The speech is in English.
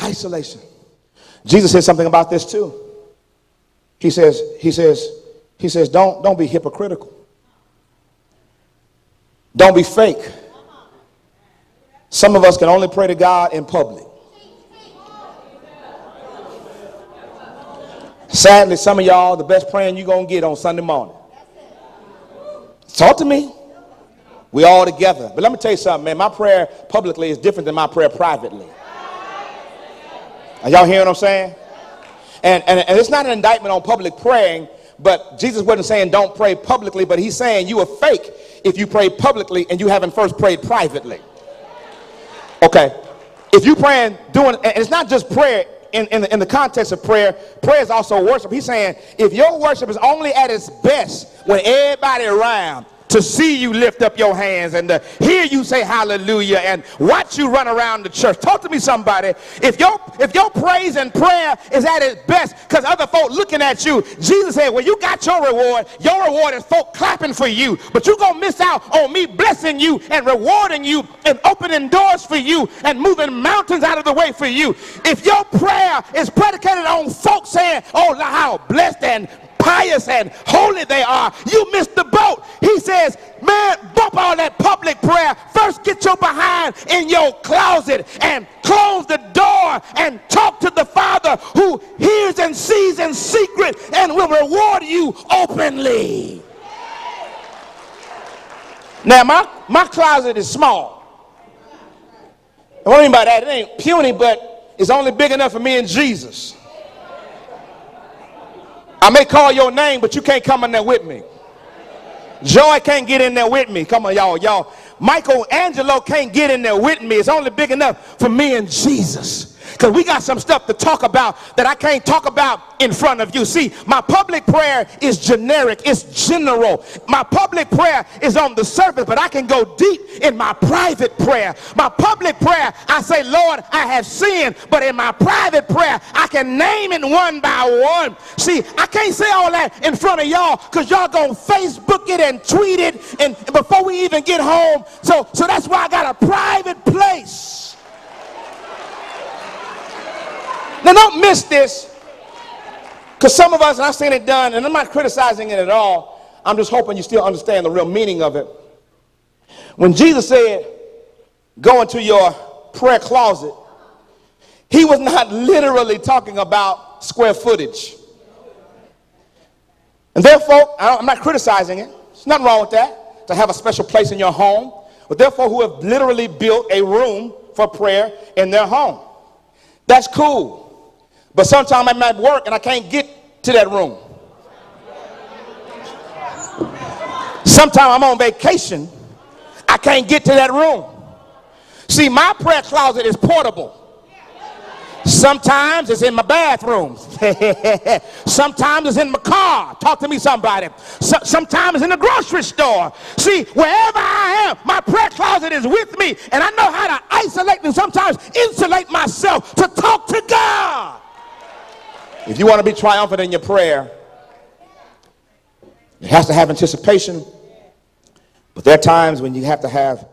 Isolation. Jesus said something about this too. He says, don't be hypocritical. Don't be fake. Some of us can only pray to God in public. Sadly, some of y'all, the best praying you're going to get on Sunday morning. Talk to me. We all together. But let me tell you something, man. My prayer publicly is different than my prayer privately. Are y'all hearing what I'm saying? And it's not an indictment on public praying, but Jesus wasn't saying don't pray publicly, but he's saying you are fake if you pray publicly and you haven't first prayed privately. Okay. If you praying, and it's not just prayer in the context of prayer, prayer is also worship. He's saying if your worship is only at its best when everybody around to see you lift up your hands and to hear you say hallelujah and watch you run around the church. Talk to me, somebody. If your praise and prayer is at its best because other folk looking at you, Jesus said, well, you got your reward. Your reward is folk clapping for you, but you're going to miss out on me blessing you and rewarding you and opening doors for you and moving mountains out of the way for you. If your prayer is predicated on folks saying, oh, how blessed and pious and holy they are, you missed the boat. He says, man, bump all that public prayer. First get your behind in your closet and close the door and talk to the Father who hears and sees in secret and will reward you openly. Now my closet is small. And what I mean by that, it ain't puny, but it's only big enough for me and Jesus. I may call your name, but you can't come in there with me. Joy can't get in there with me. Come on, y'all. Michelangelo can't get in there with me. It's only big enough for me and Jesus. Because we got some stuff to talk about that I can't talk about in front of you. See, my public prayer is generic. It's general. My public prayer is on the surface, but I can go deep in my private prayer. My public prayer, I say, Lord, I have sinned. But in my private prayer, I can name it one by one. See, I can't say all that in front of y'all because y'all going to Facebook it and tweet it and before we even get home. So that's why I got a private place. Now don't miss this, because some of us, and I've seen it done, and I'm not criticizing it at all. I'm just hoping you still understand the real meaning of it. When Jesus said, go into your prayer closet, he was not literally talking about square footage. And therefore, I'm not criticizing it. There's nothing wrong with that, to have a special place in your home. But therefore, who have literally built a room for prayer in their home. That's cool. But sometimes I'm at work and I can't get to that room. Sometimes I'm on vacation. I can't get to that room. See, my prayer closet is portable. Sometimes it's in my bathroom. Sometimes it's in my car. Talk to me, somebody. Sometimes it's in the grocery store. See, wherever I am, my prayer closet is with me. And I know how to isolate and sometimes insulate myself to talk to God. If you want to be triumphant in your prayer, it has to have anticipation. But there are times when you have to have